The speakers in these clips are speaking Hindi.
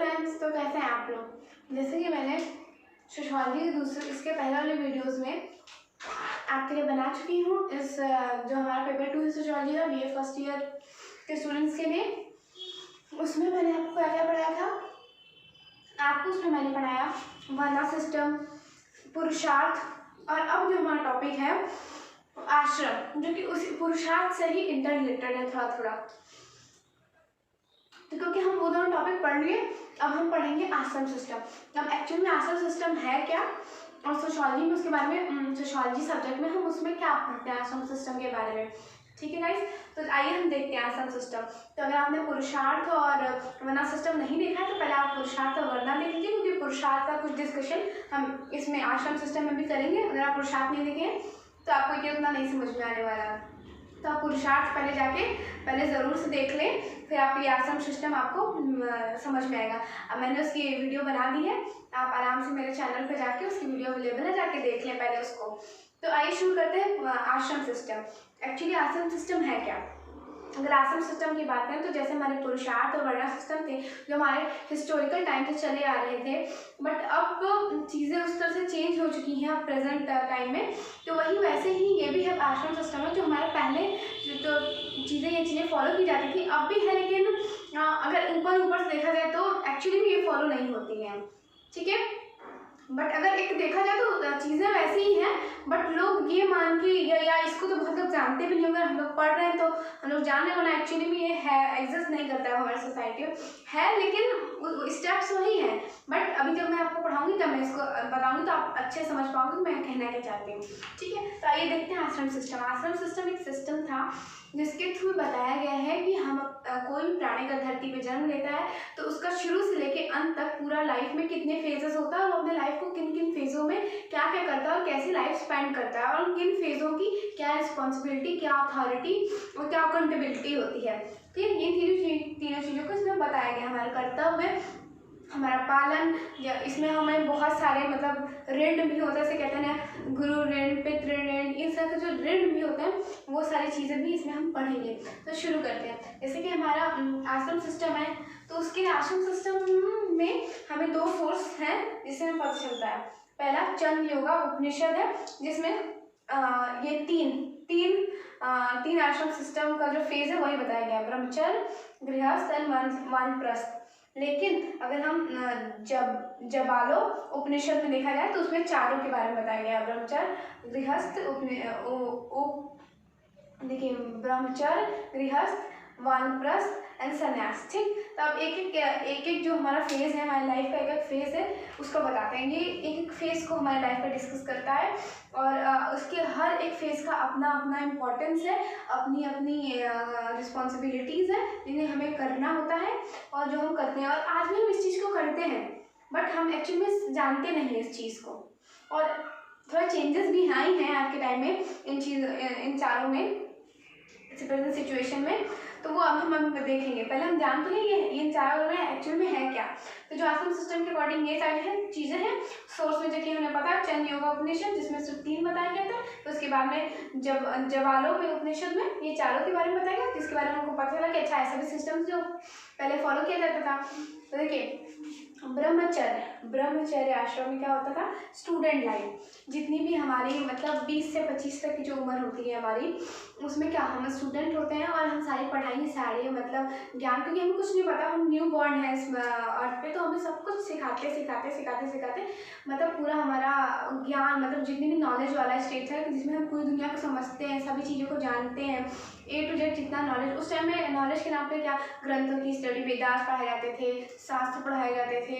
फ्रेंड्स, तो कैसे हैं आप लोग। जैसे कि मैंने सोशियोलॉजी के दूसरे इसके पहले वाले वीडियोस में आपके लिए बना चुकी हूँ। इस जो हमारा पेपर 2 है सोशियोलॉजी का BA फर्स्ट ईयर के स्टूडेंट्स के लिए, उसमें मैंने आपको क्या क्या पढ़ाया था। आपको उसमें मैंने पढ़ाया वर्ना सिस्टम, पुरुषार्थ, और अब जो हमारा टॉपिक है आश्रम, जो कि उसी पुरुषार्थ से ही इंटर रिलेटेड है थोड़ा थोड़ा। तो क्योंकि हम वो दोनों टॉपिक पढ़ लिए, अब हम पढ़ेंगे आश्रम सिस्टम। अब एक्चुअली में आश्रम सिस्टम है क्या, और सोशियोलॉजी में उसके बारे में, सोशियोलॉजी सब्जेक्ट में हम उसमें क्या पढ़ते हैं आश्रम सिस्टम के बारे में। ठीक है गाइस, तो आइए हम देखते हैं आश्रम सिस्टम। तो अगर आपने पुरुषार्थ और वर्ना सिस्टम नहीं देखा है तो पहले आप पुरुषार्थ और वर्ना देख लीजिए, क्योंकि पुरुषार्थ का कुछ डिस्कशन हम इसमें आश्रम सिस्टम में भी करेंगे। अगर आप पुरुषार्थ नहीं देखें तो आपको ये उतना नहीं समझ में आने वाला। तो आप पुरुषार्थ पहले ज़रूर से देख लें, फिर आप ये आश्रम सिस्टम आपको समझ में आएगा। अब मैंने उसकी वीडियो बना दी है, आप आराम से मेरे चैनल पे जाके उसकी वीडियो अवेलेबल है, जाके देख लें पहले उसको। तो आइए शुरू करते हैं आश्रम सिस्टम। एक्चुअली आश्रम सिस्टम है क्या। अगर आश्रम सिस्टम की बात करें तो जैसे हमारे पुरुषार्थ और वर्ना सिस्टम थे जो हमारे हिस्टोरिकल टाइम से चले आ रहे थे, बट अब चीज़ें उस तरह से चेंज हो चुकी हैं अब प्रेजेंट टाइम में। तो वही वैसे ही ये भी है आश्रम सिस्टम है, जो हमारे पहले जो ये चीज़ें फॉलो की जाती थी अब भी है, लेकिन अगर ऊपर से देखा जाए तो एक्चुअली में ये फॉलो नहीं होती हैं। ठीक है, बट अगर एक देखा जाए तो चीज़ें वैसी ही हैं, बट लोग ये मान के या इसको तो बहुत लोग जानते भी नहीं होंगे। हम लोग पढ़ रहे हैं तो हम लोग जान रहे होना एक्चुअली में ये है, एग्जिस्ट नहीं करता है हमारी सोसाइटी में, है लेकिन स्टेप्स वही हैं। बट अभी जब मैं आपको पढ़ाऊंगी तब मैं इसको बताऊंगी तो आप अच्छे समझ पाओगे मैं कहना क्या चाहती हूँ। ठीक है, तो आइए देखते हैं आश्रम सिस्टम। आश्रम सिस्टम एक सिस्टम था जिसके थ्रू बताया गया है कि हम कोई भी प्राणी का धरती पे जन्म लेता है तो उसका शुरू से लेके अंत तक पूरा लाइफ में कितने फेजेस होता है और वो अपने लाइफ को किन किन फेजों में क्या क्या करता है और कैसी लाइफ स्पेंड करता है, और किन फेजों की क्या रिस्पॉन्सिबिलिटी, क्या अथॉरिटी और क्या अकाउंटेबिलिटी होती है। ठीक है, ये तीनों चीज़ों को इसमें बताया गया। हमारा कर्तव्य, हमारा पालन, या इसमें हमें बहुत सारे मतलब ऋण भी होता है, जैसे कहते हैं गुरु ऋण, पितृ ऋण, इस तरह के जो ऋण भी होते हैं वो सारी चीज़ें भी इसमें हम पढ़ेंगे। तो शुरू करते हैं। जैसे कि हमारा आश्रम सिस्टम है तो उसके आश्रम सिस्टम में हमें 2 सोर्स हैं जिससे हमें पता चलता है। पहला चंद योगा उपनिषद है, जिसमें ये तीन आश्रम सिस्टम का जो फेज है वही बताया गया है, ब्रह्मचर्य, गृहस्थ एंड वानप्रस्थ। लेकिन अगर हम जबालो उपनिषद में देखा जाए तो उसमें चारों के बारे में बताया गया है, ब्रह्मचर्य, गृहस्थ, देखिए ब्रह्मचर्य, गृहस्थ, वानप्रस्थ एंड संन्यास। ठीक, तो अब एक जो हमारा फेज है, हमारी लाइफ का एक फेज है उसको बताते हैं। ये एक फेज को हमारी लाइफ का डिस्कस करता है और उसके हर एक फेज का अपना अपना इम्पोर्टेंस है, अपनी अपनी रिस्पॉन्सिबिलिटीज़ है जिन्हें हमें करना होता है और जो हम करते हैं। और आज भी हम इस चीज़ को करते हैं बट हम एक्चुअली में जानते नहीं इस चीज़ को, और थोड़ा चेंजेस भी आई हैं आज के टाइम में इन चारों में, प्रेजेंट सिचुएशन में। तो वो अब हम देखेंगे। पहले हम जान तो लेंगे इन चारों में एक्चुअल में है क्या। तो जो आश्रम सिस्टम के अकॉर्डिंग ये सारी चीज़ें हैं। सोर्स में जो कि हमें पता है चंद योगा उपनिषद, जिसमें सिर्फ 3 बताया गया था। तो उसके बाद में जवालो में उपनिषद में ये चारों के बारे में बताया गया, जिसके बारे में हमको पता चला कि अच्छा ऐसा भी सिस्टम जो पहले फॉलो किया जाता था। तो देखिए ब्रह्मचर्य आश्रम में क्या होता था, स्टूडेंट लाइफ, जितनी भी हमारी मतलब 20 से 25 तक की जो उम्र होती है हमारी, उसमें क्या हम स्टूडेंट होते हैं और हम सारी पढ़ाई सारे मतलब ज्ञान, क्योंकि हमें कुछ नहीं पता, हम न्यू बॉर्न है इस अर्थ पे, तो हमें सब कुछ सिखाते मतलब पूरा हमारा ज्ञान, मतलब जितनी भी नॉलेज वाला स्टेज है जिसमें हम पूरी दुनिया को समझते हैं, सभी चीज़ों को जानते हैं, A to Z जितना नॉलेज। उस टाइम में नॉलेज के नाम पे क्या ग्रंथों की स्टडी, वेदास पढ़ाए जाते थे, शास्त्र पढ़ाए जाते थे,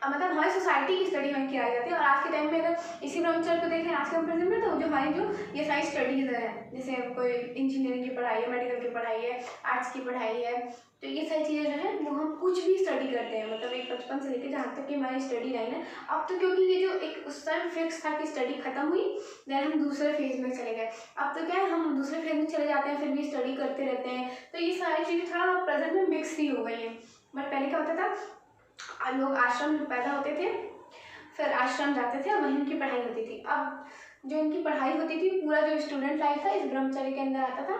मतलब हमारी सोसाइटी की स्टडी में किया जाती है। और आज के टाइम में अगर इसी ब्रह्मचर्य को देखें आज के प्रेजेंट में, तो जो हमारी जो ये सारी स्टडीज़ है, जैसे कोई इंजीनियरिंग की पढ़ाई है, मेडिकल की पढ़ाई है, आर्ट्स की पढ़ाई है, तो ये सारी चीज़ें जो है वो हम कुछ भी स्टडी करते हैं, मतलब एक बचपन से लेकर जहाँ तक कि हमारी स्टडी लाइन है। अब तो क्योंकि ये जो एक उस टाइम फिक्स था कि स्टडी खत्म हुई, देन हम दूसरे फेज में चले गए। अब तो क्या है, हम दूसरे फेज में चले जाते हैं फिर भी स्टडी करते रहते हैं। तो ये सारी चीज़ें थोड़ा प्रेजेंट में मिक्स ही हो गई हैं। बट पहले क्या होता था, लोग आश्रम में पैदा होते थे, फिर आश्रम जाते थे और वहीं उनकी पढ़ाई होती थी। अब जो इनकी पढ़ाई होती थी, पूरा जो स्टूडेंट लाइफ था इस ब्रह्मचर्य के अंदर आता था।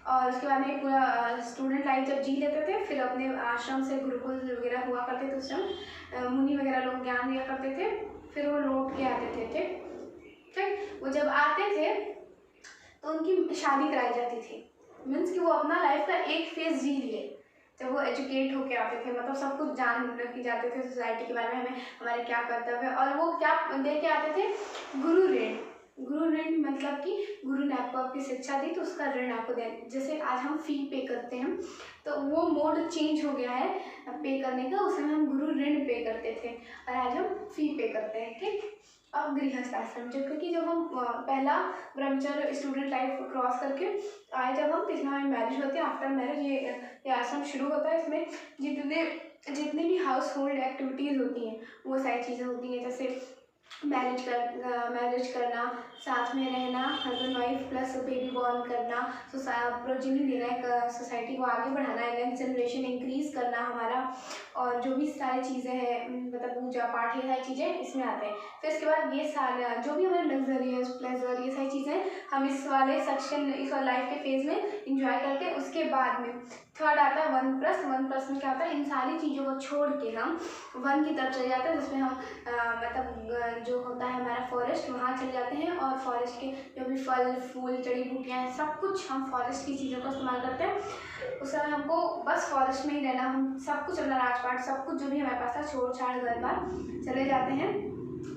और उसके बाद में पूरा स्टूडेंट लाइफ जब जी लेते थे, फिर अपने आश्रम से गुरुकुल वगैरह हुआ करते थे उस टाइम, मुनि वगैरह लोग ज्ञान दिया करते थे, फिर वो लौट के आते थे। ठीक, वो जब आते थे तो उनकी शादी कराई जाती थी, मीन्स कि वो अपना लाइफ का एक फेज जी लिए। जब वो एजुकेट होके आते थे, मतलब सब कुछ जान के जाते थे सोसाइटी के बारे में, हमें हमारे क्या कर्तव्य है, और वो क्या दे के आते थे, गुरु ऋण। गुरु ऋण मतलब कि गुरु ने आपको आपकी शिक्षा दी तो उसका ऋण आपको दे। जैसे आज हम फी पे करते हैं, तो वो मोड चेंज हो गया है पे करने का, उस समय हम गुरु ऋण पे करते थे और आज हम फी पे करते हैं। ठीक, अब गृहस्थ आश्रम, जब क्योंकि जब हम पहला ब्रह्मचर्य स्टूडेंट लाइफ क्रॉस करके आए, जब हम तीसरा हमारी मैरिज होती है, आफ्टर मैरिज ये आश्रम शुरू होता है। इसमें जितने भी हाउस होल्ड एक्टिविटीज़ होती हैं वो सारी चीज़ें होती हैं, जैसे मैरिज करना, साथ में रहना, husband wife plus baby born करना, प्रोजेनी देना, एक सोसाइटी को आगे बढ़ाना, नेक्स्ट जनरेशन इंक्रीज करना हमारा, और जो भी सारी चीज़ें हैं, मतलब पूजा पाठ, ये सारी चीज़ें इसमें आते हैं। फिर इसके बाद ये सारा जो भी हमारे लग्जरियस प्लेजर, ये सारी चीज़ें हम इस वाले सेक्शन, इस वाले लाइफ के फेज में इंजॉय करते हैं। उसके बाद में थर्ड आता है 1+1+ में क्या होता है, इन सारी चीज़ों को छोड़ के हम 1 की तरफ चले जाते हैं, जिसमें हम मतलब जो होता है हमारा फॉरेस्ट, वहाँ चले जाते हैं, और फॉरेस्ट के जो भी फल फूल जड़ी बूटियाँ हैं, सब कुछ हम फॉरेस्ट की चीज़ों का इस्तेमाल करते हैं। उस समय हमको बस फॉरेस्ट में ही रहना, हम सब कुछ अपना राजपाट, सब कुछ जो भी हमारे पास था, छोड़ छाड़ घर बार चले जाते हैं,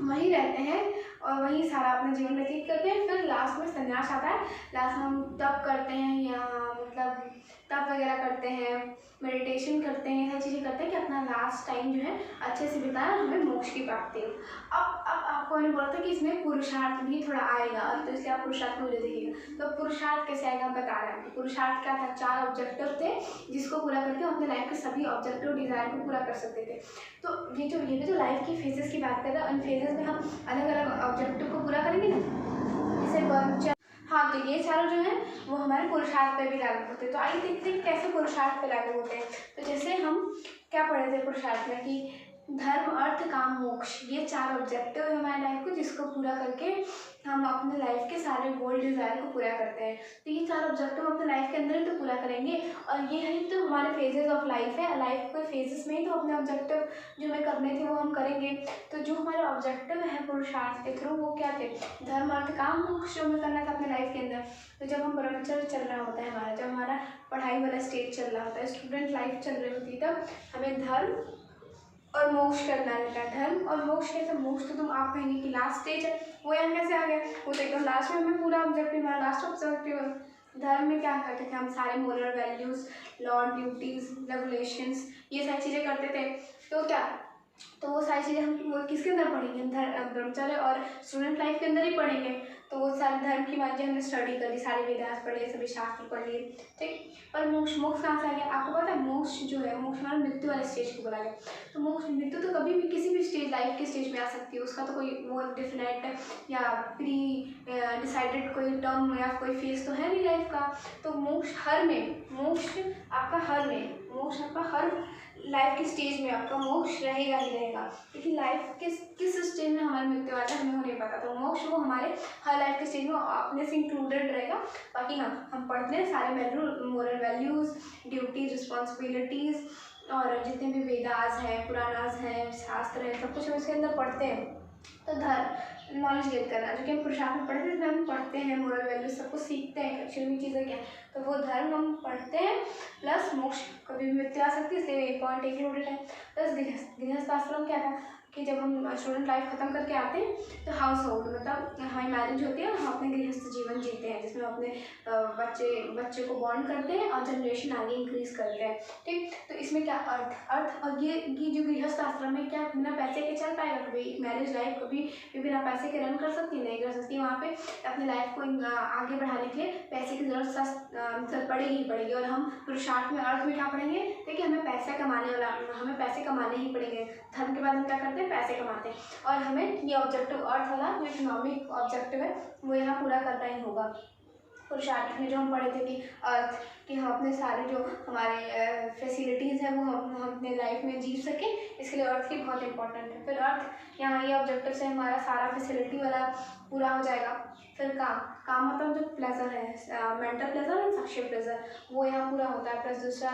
वहीं रहते हैं और वहीं सारा अपना जीवन व्यतीत करते हैं। फिर लास्ट में संन्यास आता है, लास्ट में हम तप करते हैं, या मतलब तप वगैरह करते हैं, मेडिटेशन करते हैं, ये चीज़ें करते हैं कि अपना लास्ट टाइम जो है अच्छे से बिताएं और हमें मोक्ष की प्राप्ति हो। अब आपको मैंने बोला था कि इसमें पुरुषार्थ भी थोड़ा आएगा, तो इसलिए आप पुरुषार्थ को वीडियो देखिएगा। तो पुरुषार्थ कैसे आएगा बता रहे हैं। पुरुषार्थ क्या था, 4 ऑब्जेक्टिव थे जिसको पूरा करके हम अपने लाइफ के सभी ऑब्जेक्टिव डिज़ायर को पूरा कर सकते थे। तो ये भी जो लाइफ की फेजेस की बात कर रहे हैं, उन फेजेस में हम अलग अलग ऑब्जेक्टिव को पूरा करेंगे ना, जैसे हाँ, तो ये चारों जो है वो हमारे पुरुषार्थ पे भी लागू होते हैं। तो आइए देखते हैं कैसे पुरुषार्थ पे लागू होते हैं। तो जैसे हम क्या पढ़े थे पुरुषार्थ में कि धर्म अर्थ काम मोक्ष, ये 4 ऑब्जेक्टिव है हमारे लाइफ को, जिसको पूरा करके हम अपने लाइफ के सारे गोल डिज़ायर को पूरा करते हैं। तो ये 4 ऑब्जेक्टिव अपने लाइफ के अंदर ही तो पूरा करेंगे, और ये है तो हमारे फेजेस ऑफ लाइफ है, लाइफ के फेजेस में ही तो अपने ऑब्जेक्टिव जो हमें करने थे वो हम करेंगे। तो जो हमारे ऑब्जेक्टिव है पुरुषार्थ के थ्रू वो क्या थे, धर्म अर्थ काम मोक्ष जो हमें करना था अपने लाइफ के अंदर। तो जब हम ब्रह्मचर्य चल रहा होता है हमारा, जब हमारा पढ़ाई वाला स्टेज चल रहा होता है, स्टूडेंट लाइफ चल रही होती है, तब हमें धर्म और मोक्ष करना रहता है। धर्म और मोक्ष कैसे, मोक्ष तो तुम आप कहेंगे कि लास्ट स्टेज है, वो यहाँ कैसे आ गया, वो तो एकदम लास्ट में हमें पूरा ऑब्जेक्टिव, हमारा लास्ट ऑब्जेक्टिव। धर्म में क्या करते थे हम, सारे moral values, law duties regulations, ये सारी चीज़ें करते थे। तो क्या, तो वो सारी चीज़ें हम वो किसके अंदर पढ़ेंगे, ब्रह्मचर्य और स्टूडेंट लाइफ के अंदर ही पढ़ेंगे। तो वो सारे धर्म की बातें हमने स्टडी करी, सारे वेदास पढ़ लिए, सभी शास्त्र पढ़ लिए। ठीक, और मोक्ष कहाँ से आ गया, आपको पता है मोक्ष जो है, मोक्ष हमारा मृत्यु वाले स्टेज को बोला गया। तो मोक्ष, मृत्यु तो कभी भी किसी भी स्टेज, लाइफ के स्टेज में आ सकती है, उसका तो कोई वो डेफिनेट या प्री डिसाइडेड कोई टर्म या कोई फेज तो है नहीं लाइफ का। तो मोक्ष हर में, मोक्ष आपका हर में, मोक्ष आपका हर लाइफ के स्टेज में आपका मोक्ष रहेगा ही रहेगा। लेकिन लाइफ किस स्टेज में हमारी मृत्यु आता है हमें नहीं पता, तो मोक्ष वो हमारे हर लाइफ के स्टेज में अपने से इंक्लूडेड रहेगा। बाकी हाँ, हम पढ़ते हैं सारे मोरल वैल्यूज़, ड्यूटीज, रिस्पॉन्सिबिलिटीज़, और जितने भी वेदास हैं, पुराणास हैं, शास्त्र हैं, सब कुछ हम इसके अंदर पढ़ते हैं। तो नॉलेज गेट करना, जो कि हम पुरुषार्थ में पढ़ते हैं, हम पढ़ते हैं मोरल वैल्यूज, सब कुछ सीखते हैं एक्चुअली चीज़ें क्या, तो वो धर्म हम पढ़ते हैं, प्लस मोक्ष कभी भी मृत्यु आ सकती है, इसलिए एक पॉइंट इंक्लूडेड है। प्लस गृहस्थ आश्रम क्या था कि जब हम स्टूडेंट लाइफ खत्म करके आते हैं तो हाउस होल्ड, मतलब हमारी मैरिज होती है, हम अपने गृहस्थ जीवन जीते हैं, जिसमें अपने बच्चे को बॉर्न करते हैं और जनरेशन आगे इंक्रीज करते हैं। ठीक, तो इसमें क्या अर्थ और ये जो गृहस्थ आश्रम में क्या बिना पैसे के चल पाएगा, कभी मैरिज लाइफ कभी भी बिना पैसे के रन कर सकती नहीं कर सकती। वहाँ पे अपने लाइफ को आगे बढ़ाने के लिए पैसे की जरूरत पड़ेगी ही पड़ेगी। और हम पुरुषार्थ में, अर्थ में क्या पढ़ेंगे, देखिए हमें पैसे कमाने ही पड़ेंगे। धर्म के बाद हम क्या करते हैं, पैसे कमाते हैं, और हमें ये ऑब्जेक्टिव अर्थ वाला जो इकोनॉमिक ऑब्जेक्टिव है वो यहाँ पूरा करना ही होगा। पुरुषार्थ में जो हम पढ़े थे कि अर्थ कि हम अपने सारे जो हमारे फैसिलिटीज़ हैं वो हम अपने लाइफ में जी सकें, इसके लिए अर्थ की बहुत इंपॉर्टेंट है। फिर अर्थ यहाँ ये ऑब्जेक्टिव से हमारा सारा फैसिलिटी वाला पूरा हो जाएगा। फिर काम मतलब जो प्लेजर है, मेंटल प्लेजर और सेक्सुअल प्लेजर, वो यहाँ पूरा होता है। प्लस दूसरा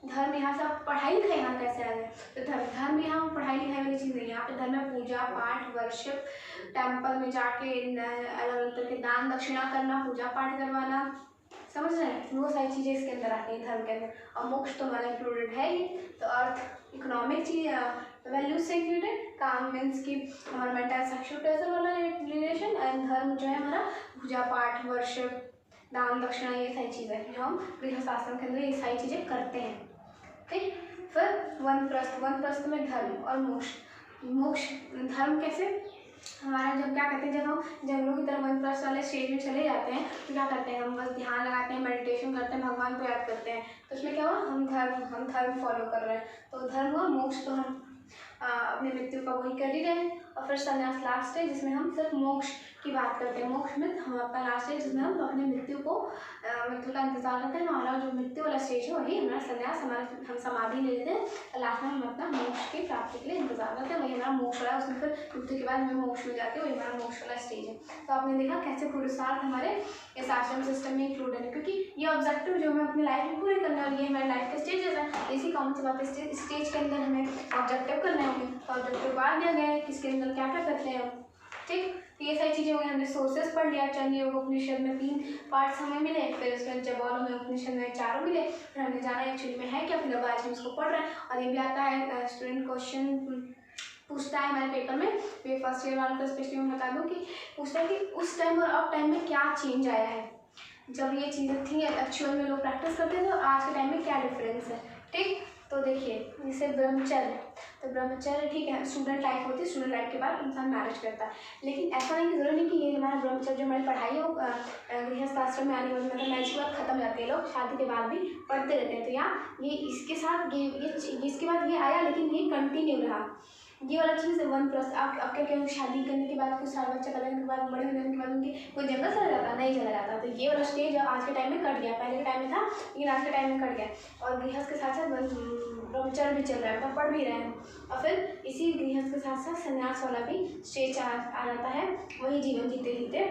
धर्म यहाँ से आप पढ़ाई लिखाई यहाँ कैसे आ जाए, तो धर्म यहाँ पढ़ाई लिखाई वाली चीज़ नहीं है। यहाँ पे धर्म में पूजा पाठ, वर्शिप, टेम्पल में जाके अलग अलग तरह के दान दक्षिणा करना, पूजा पाठ करवाना, समझ रहे हैं, वो सारी चीज़ें इसके अंदर आती हैं धर्म के अंदर। और मोक्ष तो हमारा इंक्लूडेड है ही। तो अर्थ इकोनॉमिक चीज वैल्यूज से इंक्लूडेड, काम मीन्स की हमारा मेंटल सेक्सुअल प्लेजर वाला रिलेशन, एंड धर्म जो है हमारा पूजा पाठ, वर्शिप, दान दक्षिणा, ये सारी चीज़ें जो हम गृहस्थ आश्रम के अंदर ये सारी चीज़ें करते हैं। ठीक, फिर वनप्रस्थ में धर्म और मोक्ष धर्म कैसे हमारा, जब क्या करते हैं, जब हम जंगलों की तरफ वनप्रस्थ वाले स्टेज में चले जाते हैं तो क्या करते हैं, हम बस ध्यान लगाते हैं, मेडिटेशन करते हैं, भगवान को याद करते हैं। तो उसमें क्या हुआ, हम धर्म फॉलो कर रहे हैं। तो धर्म हुआ। मोक्ष तो हम अपनी मृत्यु का वही कर ही रहे हैं। और फिर संन्यास लास्ट है, जिसमें हम सिर्फ मोक्ष की बात करते हैं। मोक्ष में हम अपना लास्ट है जिसमें हम अपनी मृत्यु का इंतजार करते हैं। हमारा जो मृत्यु वाला स्टेज है वही हमारा संन्यास, हम समाधि ले लेते हैं। लास्ट में हम अपना मोक्ष की प्राप्ति के लिए इंतजार करते हैं, वही हमारा मोक्ष वाला है। उसमें फिर मृत्यु के बाद हमें मोक्ष में जाते हैं, वही हमारा मोक्ष वाला स्टेज है। तो आपने देखा कैसे पुरुषार्थ हमारे इस आश्रम सिस्टम में इंक्लूडेड है, क्योंकि ये ऑब्जेक्टिव जो हमें अपनी लाइफ में पूरे करना है, ये हमारे लाइफ के स्टेजेस है। इसी कॉमन सी बात, स्टेज के अंदर हमें ऑब्जेक्टिव करने होंगे। तो ऑब्जेक्टिव बांट दिया गया है कि इसके अंदर क्या क्या करते हैं। ठीक, तो ये सारी चीज़ें हो गई। हमने सोर्सेस पढ़ लिया, चंद्र योग उपनिषद में 3 पार्ट्स हमें मिले, फिर उसमें जबौल उपनिषद में 4 मिले। फिर हमने जाना एक्चुअली में है क्या, फिर अब आज हम इसको पढ़ रहे हैं। और ये भी आता है, स्टूडेंट क्वेश्चन पूछता है हमारे पेपर में, ये फर्स्ट ईयर वालों को स्पेशली मैं बता दूँ कि पूछता है कि उस टाइम और अब टाइम में क्या चेंज आया है। जब ये चीज़ें थी एक्चुअल में लोग प्रैक्टिस करते थे, तो आज के टाइम में क्या डिफरेंस है। ठीक, तो देखिए जैसे ब्रह्मचर्य, तो ब्रह्मचर्य ठीक है, स्टूडेंट लाइफ होती है, स्टूडेंट लाइफ के बाद इंसान मैरिज करता है। लेकिन ऐसा नहीं कि जरूरी नहीं कि ये हमारा ब्रह्मचर्य जो हमारी पढ़ाई है वो गृहस्थ आश्रम में आने वाली मतलब मैरिज के बाद खत्म हो जाती है। लोग शादी के बाद भी पढ़ते रहते हैं। तो यहाँ ये इसके साथ ये इसके बाद ये आया, लेकिन ये कंटिन्यू रहा। ये वाला चीज़ वनप्रस्थ, आप क्या शादी करने के बाद कुछ साल बच्चा करने के बाद बड़े होने के बाद उनके कोई जंगल चला जाता नहीं चला जाता। तो ये वाला स्टेज आज के टाइम में कट गया, पहले के टाइम में था लेकिन आज के टाइम में कट गया। और गृहस्थ के साथ साथ ब्रह्मचर्य भी चल रहा है, मतलब पढ़ भी रहे हैं। और फिर इसी गृहस्थ के साथ साथ संन्यास वाला भी स्टेज आ जाता है, वही जीवन जीते जीते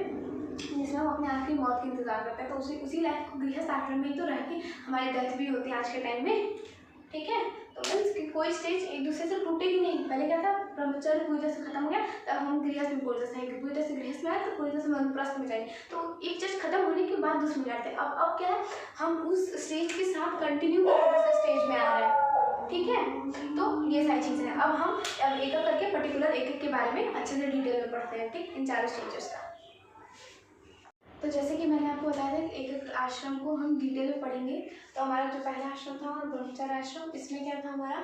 जिसमें हम अपने आखिरी मौत का इंतजार करते हैं। तो उसी लाइफ को गृहस्थ आश्रम में ही तो रह के हमारी डेथ भी होती है आज के टाइम में। ठीक है, तो मीन्स कि कोई स्टेज एक दूसरे से टूटेगी नहीं। पहले क्या था, ब्रह्मचर्य पूरी तरह से खत्म हो गया, तब हम गृहस्थ में पूरी तरह से पूरी तरह से गृहस्थ में आए, तो पूरी तरह से वनप्रस्थ में जाएंगे। तो एक चीज खत्म होने के बाद दूसरे में जाते हैं। अब क्या है, हम उस स्टेज के साथ कंटिन्यू दूसरे स्टेज में आ रहे हैं। ठीक है, तो ये सारी चीज़ें हैं। अब हम एक एक करके पर्टिकुलर एक के बारे में अच्छे से डिटेल में पढ़ते हैं। ठीक, इन चारों स्टेजेस का। तो जैसे कि मैंने आपको बताया था एक एक आश्रम को हम डिटेल में पढ़ेंगे। तो हमारा जो पहला आश्रम था और ब्रह्मचर्य आश्रम, इसमें क्या था हमारा,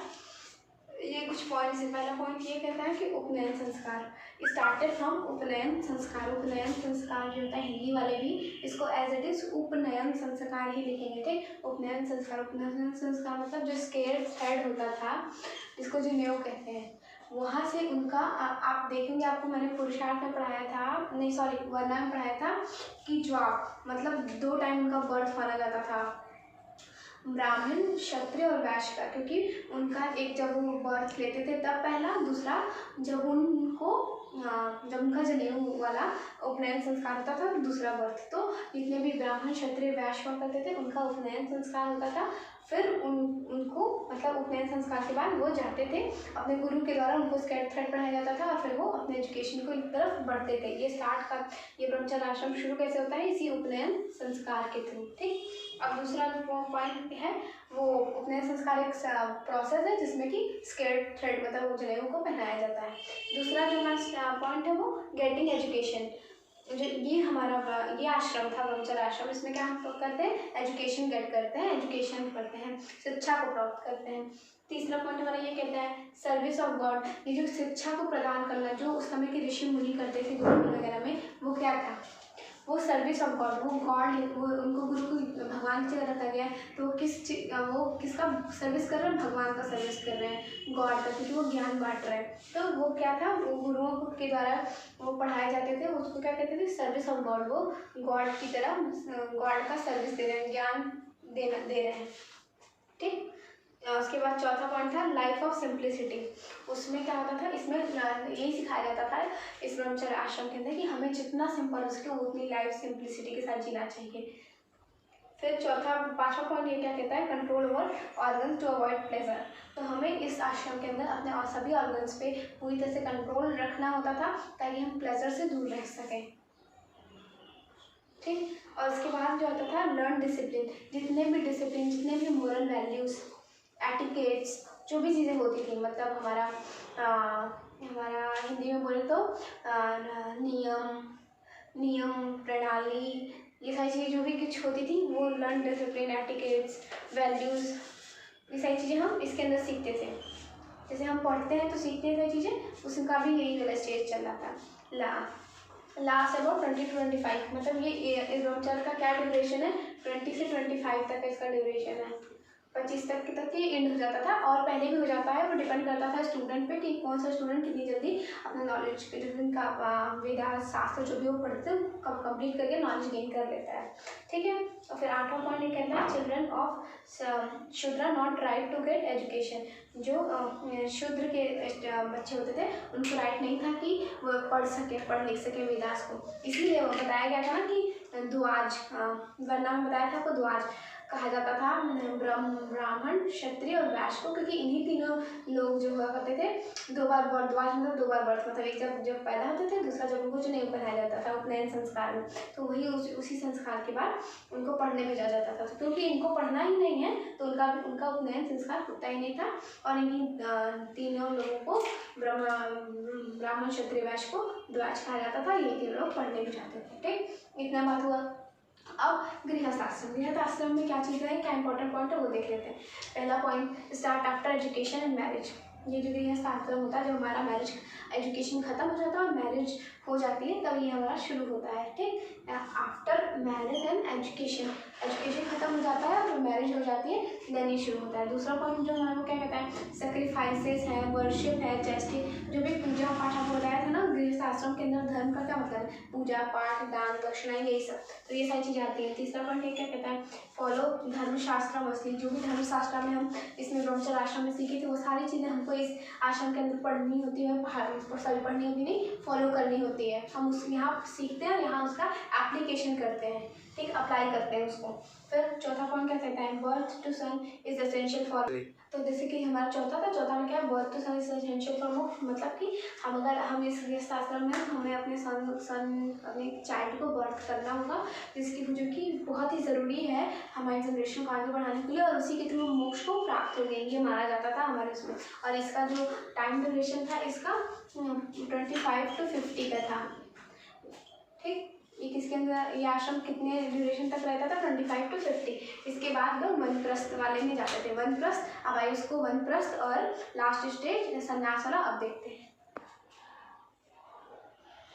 ये कुछ पॉइंट्स है। पहला पॉइंट ये कहता है कि उपनयन संस्कार स्टार्टेड फ्रॉम उपनयन संस्कार। उपनयन संस्कार जो होता है, हिंदी वाले भी इसको एज इट इज उपनयन संस्कार ही लिखेंगे। ठीक, उपनयन संस्कार मतलब जो स्केयर थ्रेड होता था, जिसको जनेऊ कहते हैं, वहाँ से उनका आप देखेंगे, आपको मैंने पुरुषार्थ में पढ़ाया था, नहीं सॉरी वरना में पढ़ाया था कि ज्वाक मतलब 2 टाइम उनका बर्थ माना जाता था, ब्राह्मण, क्षत्रिय और वैश्य का। क्योंकि उनका एक जब वो बर्थ लेते थे तब पहला, दूसरा जब उनका जनेऊ वाला उपनयन संस्कार होता था, दूसरा बर्थ। तो जितने भी ब्राह्मण, क्षत्रिय, वैश्य हुआ करते थे उनका उपनयन संस्कार होता था। फिर उनको मतलब उपनयन संस्कार के बाद वो जाते थे अपने गुरु के द्वारा, उनको स्केयर थ्रेड पढ़ाया जाता था और फिर वो अपने एजुकेशन को एक तरफ बढ़ते थे। ये ब्रह्मचर्य आश्रम शुरू कैसे होता है, इसी उपनयन संस्कार के थ्रू। ठीक, अब दूसरा जो पॉइंट है वो उपनयन संस्कार एक प्रोसेस है जिसमें कि स्केयर थ्रेड मतलब जनेऊ को पहनाया जाता है। दूसरा जो हमारा पॉइंट है वो गेटिंग एजुकेशन। जो ये आश्रम था ब्रह्मचर्य आश्रम, इसमें क्या हम करते हैं, एजुकेशन गेट करते हैं, एजुकेशन पढ़ते हैं, शिक्षा को प्राप्त करते हैं। तीसरा पॉइंट हमारा ये कहता है सर्विस ऑफ गॉड। ये जो शिक्षा को प्रदान करना जो उस समय के ऋषि मुनि करते थे गुरुकुल वगैरह में, वो क्या था, वो सर्विस ऑफ गॉड। वो उनको गुरु को भगवान की जगह रखा गया है, तो वो किसका सर्विस कर रहे हैं, भगवान का सर्विस कर रहे हैं, गॉड का, क्योंकि वो ज्ञान बांट रहे हैं। तो वो क्या था, वो गुरुओं के द्वारा वो पढ़ाए जाते थे, उसको क्या कहते थे, सर्विस ऑफ गॉड। वो गॉड की तरह गॉड का सर्विस दे रहे हैं, दे रहे हैं। ठीक, उसके बाद चौथा पॉइंट था लाइफ ऑफ सिंप्लिसिटी। उसमें क्या होता था, इसमें यही सिखाया जाता था इस ब्रह्मचर्य आश्रम के अंदर कि हमें जितना सिंपल हो सके उतनी लाइफ सिंप्लिसिटी के साथ जीना चाहिए। फिर पांचवा पॉइंट ये क्या कहता है, control over organs to avoid pleasure. तो हमें इस आश्रम के अंदर अपने और सभी ऑर्गन्स पे पूरी तरह से कंट्रोल रखना होता था ताकि हम प्लेजर से दूर रह सकें। ठीक, और उसके बाद जो होता था लर्न डिसिप्लिन। जितने भी मोरल वैल्यूज़, एटिकेट्स, जो भी चीज़ें होती थी, मतलब हमारा हिंदी में बोले तो नियम प्रणाली, ये सारी चीज़ें जो भी कुछ होती थी वो लर्न डिसिप्लिन, एटिकेट्स, वैल्यूज़, ये सारी चीज़ें हम इसके अंदर सीखते थे। जैसे हम पढ़ते हैं तो सीखते हैं सारी चीज़ें, उसका भी यही वाला स्टेज चल रहा था। लास्ट अबाउट 20 to 25, मतलब ये इस ब्रह्मचर्य का क्या ड्यूरेशन है, 20 से 25 तक इसका ड्यूरेशन है। 25 तक ये एंड हो जाता था, और पहले भी हो जाता है, वो डिपेंड करता था स्टूडेंट पे कि कौन सा स्टूडेंट कितनी जल्दी अपना नॉलेज जिनका वेदांत शास्त्र जो भी वो पढ़ते हैं कब कंप्लीट करके नॉलेज गेन कर लेता है। ठीक है, और फिर 8वां पॉइंट ये कहता है children of Shudra not right to get education. जो शूद्र के बच्चे होते थे उनको राइट नहीं था कि वो पढ़ लिख सके वेदास को, इसलिए वो बताया गया था ना कि द्वाज, वरना में बताया था आपको द्वाज कहा जाता था ब्राह्मण, क्षत्रिय और वैश्य को, क्योंकि इन्हीं तीनों लोग जो हुआ करते थे दो बार बर्थ, दो बार बर्थ, मतलब एक जब पैदा होते थे, दूसरा जब उनको जो नेम बनाया जाता था उपनयन संस्कार में, तो वही उसी संस्कार के बाद उनको पढ़ने भेजा जाता था। क्योंकि इनको पढ़ना ही नहीं है तो उनका उपनयन संस्कार होता ही नहीं था, और इन्हीं तीनों लोगों को ब्राह्मण, क्षत्रिय, वैश्य को द्वाज कहा जाता था। ये तीनों लोग पढ़ने भी जाते थे। ठीक, इतना बात हुआ। अब गृहस्थ आश्रम में क्या चीज़ है, क्या इंपॉर्टेंट पॉइंट है वो देख लेते हैं। पहला point, start after education and marriage. ये जो गृहस्थ आश्रम होता है, जब हमारा मैरिज एजुकेशन खत्म हो जाता है और मैरिज हो जाती है तब ये हमारा शुरू होता है। ठीक, आफ्टर मैरिज एंड एजुकेशन खत्म हो जाता है और मैरिज हो जाती है देन ये शुरू होता है। दूसरा पॉइंट जो हमारा वो क्या कहता है, सेक्रीफाइसेस है, वर्शिप है, चैस्टी, जो भी पूजा पाठ आपको बताया था ना गृहस्थ आश्रम के अंदर धर्म का क्या मतलब है, पूजा पाठ, दान दक्षिणा, यही सब, तो ये सारी चीज़ें आती हैं। तीसरा पॉइंट ये क्या कहता है, फॉलो धर्मशास्त्र मसली। जो भी धर्मशास्त्र में हम इसमें ब्रह्मचर्य आश्रम में सीखे थे वो सारी चीज़ें हमको इस आश्रम के अंदर पढ़नी होती है, सॉरी पढ़नी होती नहीं, फॉलो करनी होती है। हम उस यहाँ सीखते हैं, यहाँ उसका एप्लीकेशन करते हैं। ठीक, अप्लाई करते हैं उसको। फिर चौथा पॉइंट क्या कहता है, birth to son is essential for, तो जैसे कि हमारा चौथा में क्या है, birth to son is essential for moksha, मतलब कि हम इस गृहस्थ आश्रम में हमें अपने अपने चाइल्ड को बर्थ करना होगा, जिसकी जो कि बहुत ही ज़रूरी है हमारी जनरेशन को आगे बढ़ाने के लिए, और उसी के थ्रू मोक्ष को प्राप्त हो गए, ये माना जाता था हमारे उसमें। और इसका जो टाइम ड्यूरेशन था इसका 25 to 50 का था। ठीक, इसके अंदर ये आश्रम कितने ड्यूरेशन तक रहता था, 25 to 50। इसके बाद लोग वनप्रस्थ वाले में जाते थे। वनप्रस्थ, अब आइए उसको वनप्रस्थ और लास्ट स्टेज संन्यास वाला अब देखते हैं।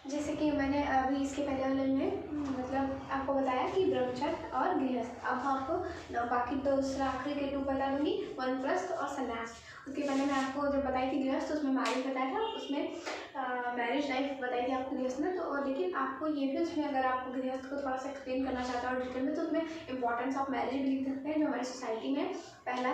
जैसे कि मैंने अभी इसके पहले वाले में मतलब आपको बताया कि ब्रह्मचर्य और गृहस्थ, अब आपको बाकी दूसरा आखिरी के 2 बता दूँगी, वनप्रस्थ और संन्यास। उसके पहले मैं आपको जब बताई थी गृहस्थ, उसमें मैरिज बताया था, उसमें मैरिज लाइफ बताई थी आपको गृहस्थ में। तो लेकिन आपको ये भी उसमें अगर आप गृहस्थ को थोड़ा सा एक्सप्लेन करना चाहते हो और डिटेल में, तो उसमें इंपॉर्टेंस ऑफ मैरिज भी लिख सकते हैं जो हमारी सोसाइटी में पहला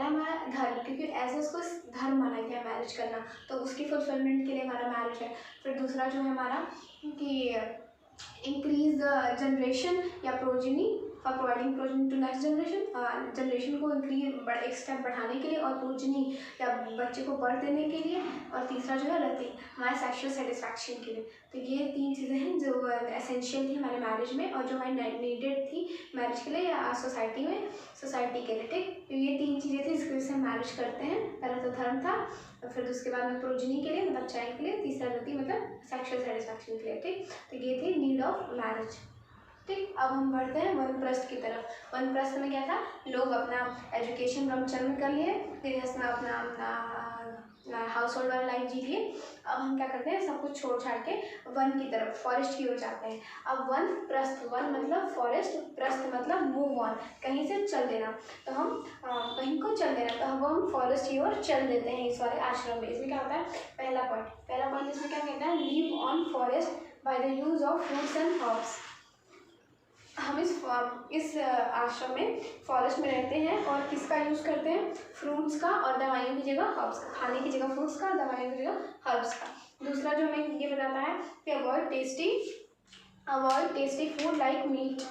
हमारा धर्म, क्योंकि ऐसे उसको धर्म माना गया मैरिज करना, तो उसकी फुलफिलमेंट के लिए हमारा मैरिज है। फिर दूसरा जो है हमारा कि इंक्रीज द जनरेशन या progeny for providing progeny to next generation को एक स्टेप बढ़ाने के लिए, और प्रोजेनी या बच्चे को बर्थ देने के लिए, और तीसरा जो है रति हमारे सेक्सुअल सेटिस्फैक्शन के लिए। तो ये 3 चीज़ें हैं जो एसेंशियल थी हमारे मैरिज में और जो हमारी नीडेड थी मैरिज के लिए या सोसाइटी के लिए। ठीक, तो ये 3 चीज़ें थी जिसकी वजह से हम मैरिज करते हैं। पहला तो धर्म था, फिर उसके बाद में प्रोजेनी के लिए मतलब चाइल्ड के लिए, तीसरा रति मतलब सेक्सुअल सेटिस्फैक्शन के लिए। ठीक, तो ये थी नीड ऑफ मैरिज। ठीक, अब हम बढ़ते हैं वनप्रस्थ की तरफ। वनप्रस्थ में क्या था, लोग अपना एजुकेशन ब्रह्मचर्य में कर लिए, गृहस्थ में अपना हाउस होल्ड वाला लाइफ जी लिए। अब हम क्या करते हैं, सब कुछ छोड़ छाड़ के वन की तरफ, फॉरेस्ट की ओर जाते हैं। अब वनप्रस्थ, वन मतलब फॉरेस्ट, प्रस्थ मतलब मूव ऑन, कहीं से चल देना। तो हम कहीं को चल देना, तो अब हम फॉरेस्ट की ओर चल देते हैं इस वाले आश्रम में। इसमें क्या होता है, पहला पॉइंट इसमें क्या कहता है, leave on forest by the use of fruits and herbs. हम इस आश्रम में फॉरेस्ट में रहते हैं और किसका यूज़ करते हैं, फ्रूट्स का, और दवाइयों की जगह हर्ब्स का, खाने की जगह फ्रूट्स का और दवाइयों की जगह हर्ब्स का। दूसरा जो हमें ये बताता है कि avoid tasty food like meat,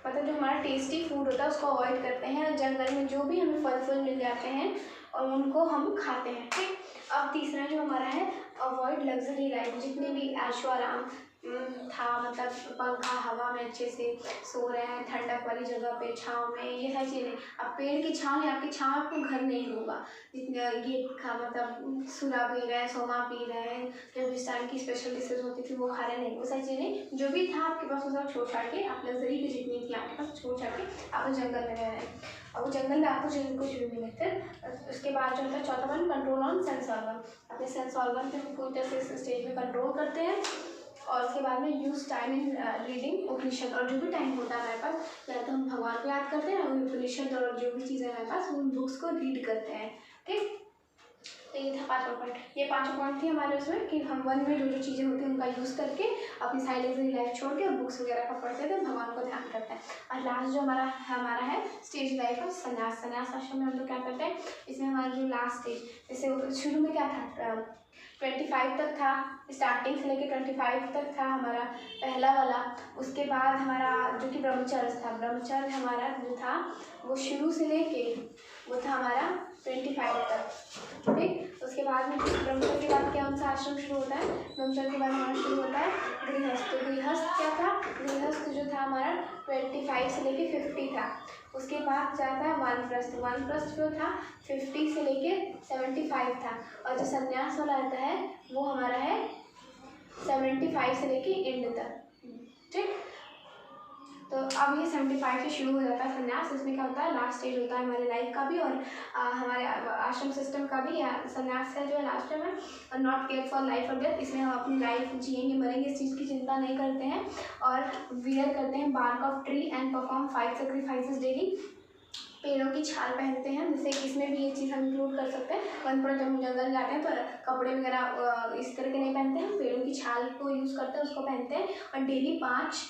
मतलब जो हमारा टेस्टी फूड होता है उसको अवॉइड करते हैं। जंगल में जो भी हमें फल फूल मिल जाते हैं और उनको हम खाते हैं, ठीक। अब तीसरा जो हमारा है, अवॉइड लग्जरी लाइफ, जितने भी ऐशो आराम था, मतलब पंखा हवा में अच्छे से सो रहे हैं, ठंडक वाली जगह पे, छाँव में, ये सारी चीज़ें। अब पेड़ की छाँव या आपकी छाँव आपको घर नहीं होगा, जितने ये खा मतलब सुला पी रहे हैं, सोमा पी रहे हैं, जब इस टाइम की स्पेशल डिशेज होती थी वो खा रहे नहीं, वो सारी चीज़ें जो भी था आपके पास वो सब छोड़ छाड़ के, आप लग्जरी की जितनी थी आपके पास छोड़ छाड़ के आप जंगल में रह रहे हैं। अब वो जंगल में आपको कुछ भी मिले। फिर उसके बाद जो होता है चौथा one, control on sense organ, अपने सेंस ऑर्गन पे पूरी तरह से इस स्टेज में कंट्रोल करते हैं। और उसके बाद में यूज़ टाइम इन रीडिंग उपनिषद, और जो भी टाइम होता है हमारे पास, या तो हम भगवान को याद करते हैं और उपनिषद और जो भी चीज़ें हमारे पास उन बुक्स को रीड करते हैं, ठीक। तो ये था 5वां पॉइंट। ये 5 पॉइंट थी हमारे उसमें कि हम वन में जो जो चीज़ें होती हैं उनका यूज़ करके अपनी साइड लग्जरी लाइफ छोड़ के बुक्स वगैरह का पढ़ते थे, भगवान को ध्यान करते हैं। और लास्ट जो हमारा है स्टेज लाइफ ऑफ संन्यास आश्रम में हम लोग क्या करते हैं, इसमें हमारा जो लास्ट स्टेज, जैसे शुरू में क्या था, 25 तक था, स्टार्टिंग से लेके 25 तक था हमारा पहला वाला। उसके बाद हमारा जो कि ब्रह्मचर्य था, ब्रह्मचर्य हमारा जो था वो शुरू से लेके वो था हमारा 25 तक, ठीक। उसके बाद में ब्रह्मचर्य के बाद क्या सा आश्रम शुरू होता है, ब्रह्मचर्य के बाद हमारा शुरू होता है गृहस्थ। तो गृहस्थ क्या था, गृहस्थ जो था हमारा 25 से लेके 50 था। उसके बाद जाता है वानप्रस्थ, वानप्रस्थ जो था 50 से लेके 75 था। और जो संन्यास वाला रहता है वो हमारा है 75 से लेके एंड तक, ठीक। तो अब ये 75 से शुरू हो जाता है संन्यास। इसमें क्या होता है, लास्ट स्टेज होता है हमारे लाइफ का भी और हमारे आश्रम सिस्टम का भी। संन्यास का जो है लास्ट टाइम है, नॉट केयर फॉर लाइफ और डेथ, इसमें हम अपनी लाइफ जिएंगे मरेंगे इस चीज़ की चिंता नहीं करते हैं। और वियर करते हैं bark of tree and perform 5 sacrifices daily, पेड़ों की छाल पहनते हैं, जैसे इसमें भी ये चीज़ हम इंक्लूड कर सकते हैं। वन पर जब हम जंगल जाते हैं तो कपड़े वगैरह इस तरह के नहीं पहनते हैं, पेड़ों की छाल को यूज़ करते हैं, उसको पहनते हैं। और डेली 5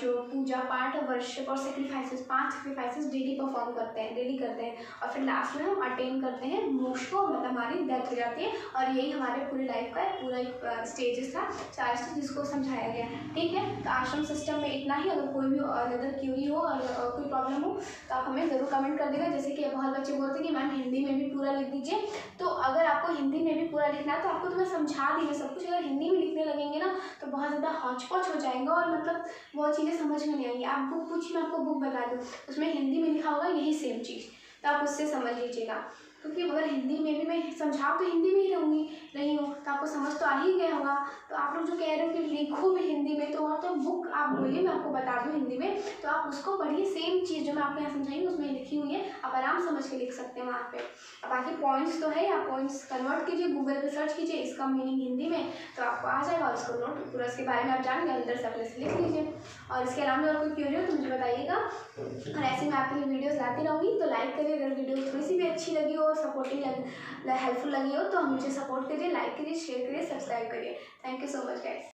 जो पूजा पाठ और वर्शिप और सेक्रीफाइसेस, 5 सेक्रीफाइसेस डेली परफॉर्म करते हैं, डेली करते हैं। और फिर लास्ट में हम अटेन करते हैं मोक्ष को, मतलब हमारी डेथ हो जाती है। और यही हमारे पूरी लाइफ का पूरा एक स्टेजेस था, 4 स्टेज जिसको समझाया गया है, ठीक है। तो आश्रम सिस्टम में इतना ही। अगर कोई भी अगर क्यूरी हो और कोई प्रॉब्लम हो तो आप हमें ज़रूर कमेंट कर देगा। जैसे कि बहुत बच्चे बोलते हैं कि मैम हिंदी में भी पूरा लिख दीजिए, तो अगर आपको हिंदी में भी पूरा लिखना है तो आपको तो मैं समझा दी है सब कुछ। अगर हिंदी में लिखने लगेंगे ना तो बहुत ज़्यादा हौच पौच हो जाएगा और मतलब बहुत चीज़ें समझ में नहीं आएंगी। आप बुक पूछिए, मैं आपको बुक बता दूँ, उसमें हिंदी में लिखा होगा यही सेम चीज़, तो आप उससे समझ लीजिएगा। क्योंकि अगर हिंदी में भी मैं समझा तो हिंदी में ही रहूँगी, नहीं हो तो आपको समझ तो आ ही गया होगा। तो आप लोग जो कह रहे हो कि लिखो भी हिंदी में, तो वहाँ तो बुक आप बोलिए, मैं आपको बता दूँ हिंदी में, तो आप उसको पढ़िए। सेम चीज़ जो मैं आपको यहाँ समझाई उसमें लिखी हुई है, आप आराम समझ के लिख सकते हैं वहाँ पे। अब बाकी पॉइंट्स तो है, आप पॉइंट्स कन्वर्ट कीजिए, गूगल पे सर्च कीजिए इसका मीनिंग हिंदी में, तो आपको आ जाएगा। उसको नोट पूरा इसके बारे में आप जान गए, अंदर से अपने से लिख लीजिए। और इसके अलावा अगर कोई क्वेरी हो तो मुझे बताइएगा, और ऐसे मैं आपके लिए वीडियोज़ लाती रहूँगी। तो लाइक करिए अगर वीडियो थोड़ी सी भी अच्छी लगी हो, सपोर्टिंग हेल्पफुल लगी हो, तो मुझे सपोर्ट करिए, लाइक करिए, शेयर करिए, सब्सक्राइब करिए। Thank you so much guys.